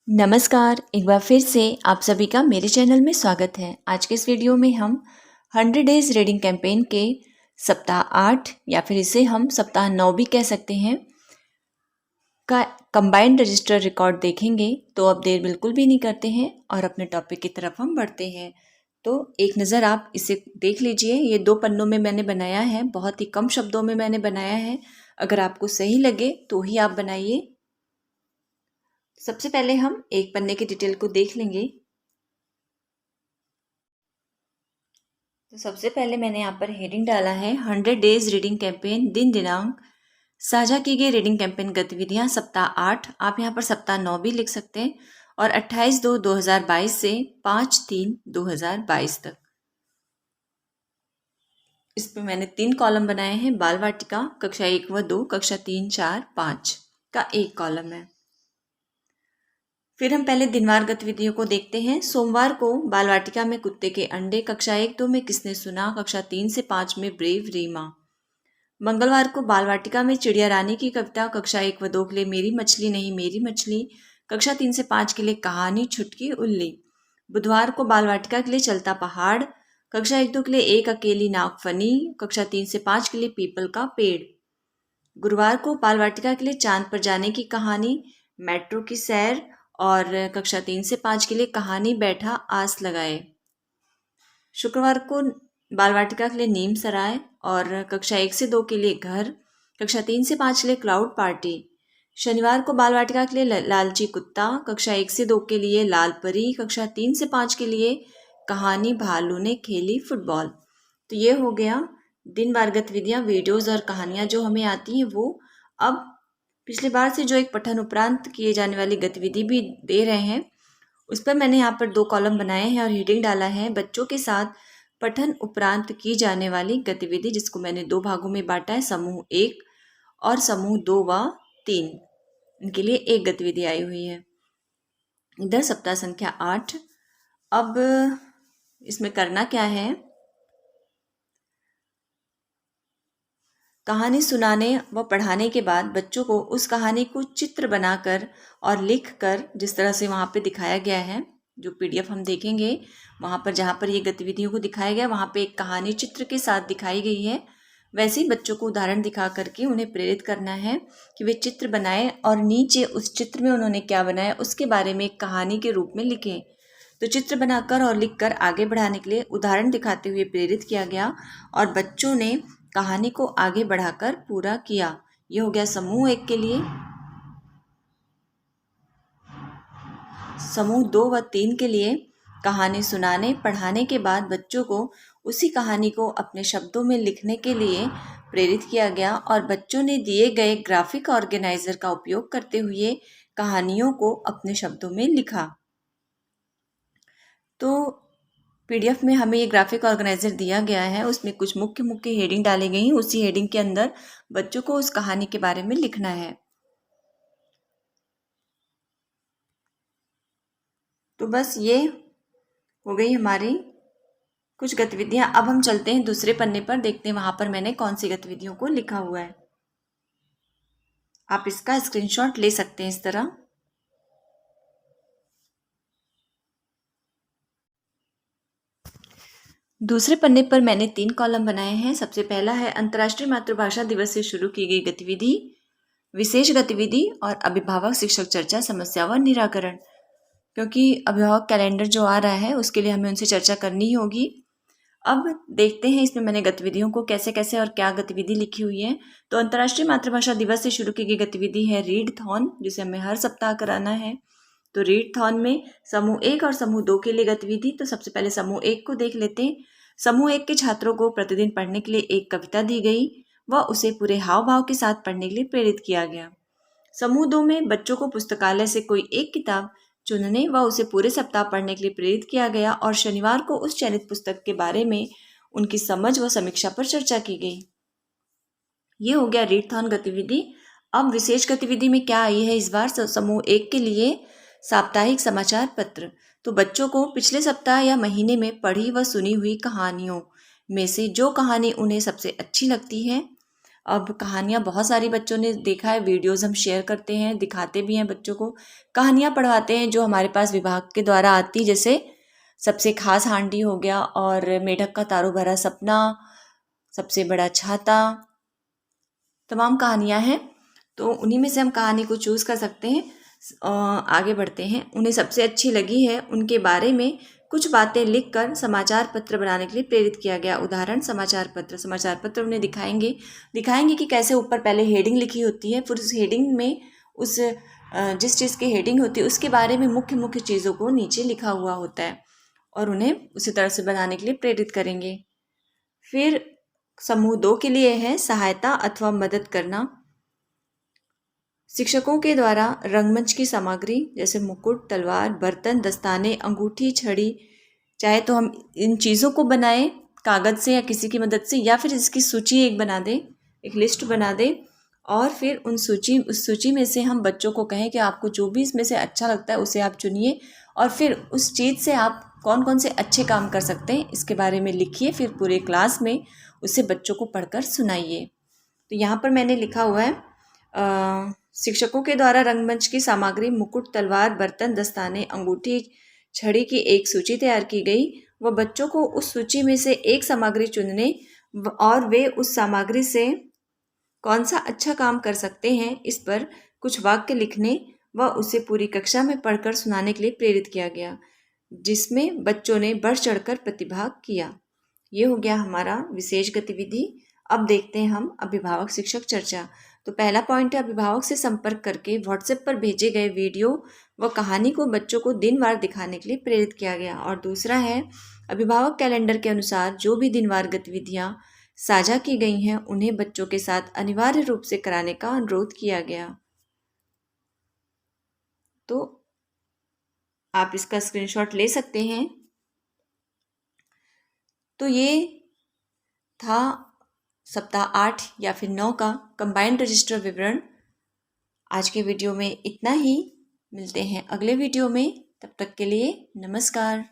नमस्कार, एक बार फिर से आप सभी का मेरे चैनल में स्वागत है। आज के इस वीडियो में हम 100 डेज रीडिंग कैंपेन के सप्ताह 8 या फिर इसे हम सप्ताह 9 भी कह सकते हैं का कंबाइंड रजिस्टर रिकॉर्ड देखेंगे। तो अब देर बिल्कुल भी नहीं करते हैं और अपने टॉपिक की तरफ हम बढ़ते हैं। तो एक नज़र आप इसे देख लीजिए। ये 2 पन्नों में मैंने बनाया है, बहुत ही कम शब्दों में मैंने बनाया है। अगर आपको सही लगे तो ही आप बनाइए। सबसे पहले हम एक पन्ने की डिटेल को देख लेंगे। तो सबसे पहले मैंने यहाँ पर हेडिंग डाला है 100 डेज रीडिंग कैंपेन, दिन दिनांक, साझा की गई रीडिंग कैंपेन गतिविधियाँ सप्ताह 8। आप यहाँ पर सप्ताह 9 भी लिख सकते हैं और 28/2/2022 से 5/3/2022 तक। इस पर मैंने 3 कॉलम बनाए हैं। बाल वाटिका कक्षा 1 व 2, कक्षा 3, 4, 5 का एक कॉलम है। फिर हम पहले दिनवार गतिविधियों को देखते हैं। सोमवार को बाल वाटिका में कुत्ते के अंडे, कक्षा 1-2 में किसने सुना, कक्षा 3 से 5 में ब्रेव रीमा। मंगलवार को बाल वाटिका में चिड़िया रानी की कविता, कक्षा 1 व 2 के लिए मेरी मछली नहीं मेरी मछली, कक्षा 3 से 5 के लिए कहानी छुटकी उल्ली। बुधवार को बाल वाटिका के लिए चलता पहाड़, कक्षा 1-2 के लिए एक अकेली नागफनी, कक्षा 3 से 5 के लिए पीपल का पेड़। गुरुवार को बाल वाटिका के लिए चांद पर जाने की कहानी, मेट्रो की सैर और कक्षा 3 से 5 के लिए कहानी बैठा आस लगाए। शुक्रवार को बाल वाटिका के लिए नीम सराय और कक्षा 1 से 2 के लिए घर, कक्षा 3 से 5 के लिए क्लाउड पार्टी। शनिवार को बाल वाटिका के लिए लालची कुत्ता, कक्षा 1 से 2 के लिए लाल परी, कक्षा 3 से 5 के लिए कहानी भालू ने खेली फुटबॉल। तो ये हो गया दिनवार गतिविधियाँ, वीडियोज़ और कहानियाँ जो हमें आती हैं वो। अब पिछली बार से जो एक पठन उपरांत किए जाने वाली गतिविधि भी दे रहे हैं, उस पर मैंने यहाँ पर 2 कॉलम बनाए हैं और हेडिंग डाला है बच्चों के साथ पठन उपरांत की जाने वाली गतिविधि, जिसको मैंने 2 भागों में बांटा है, समूह 1 और समूह 2 व 3। इनके लिए एक गतिविधि आई हुई है। इधर सप्ताह संख्या 8। अब इसमें करना क्या है, कहानी सुनाने व पढ़ाने के बाद बच्चों को उस कहानी को चित्र बनाकर और लिखकर, जिस तरह से वहाँ पे दिखाया गया है, जो पीडीएफ हम देखेंगे वहाँ पर, जहाँ पर ये गतिविधियों को दिखाया गया वहाँ पे एक कहानी चित्र के साथ दिखाई गई है। वैसे ही बच्चों को उदाहरण दिखा करके उन्हें प्रेरित करना है कि वे चित्र बनाएं और नीचे उस चित्र में उन्होंने क्या बनाया उसके बारे में एक कहानी के रूप में लिखें। तो चित्र बनाकर और लिखकर आगे बढ़ाने के लिए उदाहरण दिखाते हुए प्रेरित किया गया और बच्चों ने कहानी को आगे बढ़ाकर पूरा किया। यह हो गया समूह 1 के लिए। समूह 2 व 3 के लिए कहानी सुनाने पढ़ाने के बाद बच्चों को उसी कहानी को अपने शब्दों में लिखने के लिए प्रेरित किया गया और बच्चों ने दिए गए ग्राफिक ऑर्गेनाइजर का उपयोग करते हुए कहानियों को अपने शब्दों में लिखा। तो पीडीएफ में हमें ये ग्राफिक ऑर्गेनाइजर दिया गया है, उसमें कुछ मुख्य मुख्य हेडिंग डाली गई हैं। उसी हेडिंग के अंदर बच्चों को उस कहानी के बारे में लिखना है। तो बस ये हो गई हमारी कुछ गतिविधियां। अब हम चलते हैं दूसरे पन्ने पर, देखते हैं वहां पर मैंने कौन सी गतिविधियों को लिखा हुआ है। आप इसका स्क्रीनशॉट ले सकते हैं इस तरह। दूसरे पन्ने पर मैंने 3 कॉलम बनाए हैं। सबसे पहला है अंतर्राष्ट्रीय मातृभाषा दिवस से शुरू की गई गतिविधि, विशेष गतिविधि और अभिभावक शिक्षक चर्चा समस्या व निराकरण। क्योंकि अभिभावक कैलेंडर जो आ रहा है उसके लिए हमें उनसे चर्चा करनी ही होगी। अब देखते हैं इसमें मैंने गतिविधियों को कैसे कैसे और क्या गतिविधि लिखी हुई है। तो अंतर्राष्ट्रीय मातृभाषा दिवस से शुरू की गई गतिविधि है रीड थॉन, जिसे हमें हर सप्ताह कराना है। तो रीड थॉन में समूह 1 और समूह 2 के लिए गतिविधि। तो सबसे पहले समूह 1 को देख लेते हैं। समूह 1 के छात्रों को प्रतिदिन पढ़ने के लिए एक कविता दी गई व उसे पूरे हाव भाव के साथ पढ़ने के लिए प्रेरित किया गया। समूह 2 में बच्चों को पुस्तकालय से कोई एक किताब चुनने व उसे पूरे सप्ताह पढ़ने के लिए प्रेरित किया गया और शनिवार को उस चयनित पुस्तक के बारे में उनकी समझ व समीक्षा पर चर्चा की गई। ये हो गया रीडथॉन गतिविधि। अब विशेष गतिविधि में क्या आई है इस बार समूह 1 के लिए, साप्ताहिक समाचार पत्र। तो बच्चों को पिछले सप्ताह या महीने में पढ़ी व सुनी हुई कहानियों में से जो कहानी उन्हें सबसे अच्छी लगती है अब कहानियाँ बहुत सारी बच्चों ने देखा है, वीडियोज़ हम शेयर करते हैं, दिखाते भी हैं बच्चों को, कहानियाँ पढ़वाते हैं जो हमारे पास विभाग के द्वारा आती, जैसे सबसे खास हांडी हो गया और मेढक का तारों भरा सपना, सबसे बड़ा छाता, तमाम कहानियाँ हैं। तो उन्हीं में से हम कहानी को चूज़ कर सकते हैं। आगे बढ़ते हैं। उन्हें सबसे अच्छी लगी है उनके बारे में कुछ बातें लिखकर समाचार पत्र बनाने के लिए प्रेरित किया गया। उदाहरण समाचार पत्र उन्हें दिखाएंगे कि कैसे ऊपर पहले हेडिंग लिखी होती है, फिर उस हेडिंग में उस जिस चीज़ की हेडिंग होती है उसके बारे में मुख्य मुख्य चीज़ों को नीचे लिखा हुआ होता है और उन्हें उसी तरह से बनाने के लिए प्रेरित करेंगे। फिर समूह 2 के लिए है सहायता अथवा मदद करना। शिक्षकों के द्वारा रंगमंच की सामग्री जैसे मुकुट, तलवार, बर्तन, दस्ताने, अंगूठी, छड़ी, चाहे तो हम इन चीज़ों को बनाएं कागज़ से या किसी की मदद से, या फिर इसकी सूची एक बना दें, एक लिस्ट बना दें और फिर उस सूची में से हम बच्चों को कहें कि आपको जो भी इसमें से अच्छा लगता है उसे आप चुनिए और फिर उस चीज़ से आप कौन कौन से अच्छे काम कर सकते हैं इसके बारे में लिखिए, फिर पूरे क्लास में उसे बच्चों को पढ़कर सुनाइए। तो यहाँ पर मैंने लिखा हुआ है शिक्षकों के द्वारा रंगमंच की सामग्री मुकुट, तलवार, बर्तन, दस्ताने, अंगूठी, छड़ी की एक सूची तैयार की गई। वह बच्चों को उस सूची में से एक सामग्री चुनने और वे उस सामग्री से कौन सा अच्छा काम कर सकते हैं इस पर कुछ वाक्य लिखने व उसे पूरी कक्षा में पढ़कर सुनाने के लिए प्रेरित किया गया, जिसमें बच्चों ने बढ़ चढ़कर प्रतिभाग किया। ये हो गया हमारा विशेष गतिविधि। अब देखते हैं हम अभिभावक शिक्षक चर्चा। तो पहला पॉइंट है अभिभावक से संपर्क करके व्हाट्सएप पर भेजे गए वीडियो व कहानी को बच्चों को दिनवार दिखाने के लिए प्रेरित किया गया। और दूसरा है अभिभावक कैलेंडर के अनुसार जो भी दिनवार गतिविधियां साझा की गई हैं उन्हें बच्चों के साथ अनिवार्य रूप से कराने का अनुरोध किया गया। तो आप इसका स्क्रीनशॉट ले सकते हैं। तो ये था सप्ताह 8 या फिर 9 का कंबाइंड रजिस्टर विवरण। आज के वीडियो में इतना ही। मिलते हैं अगले वीडियो में, तब तक के लिए नमस्कार।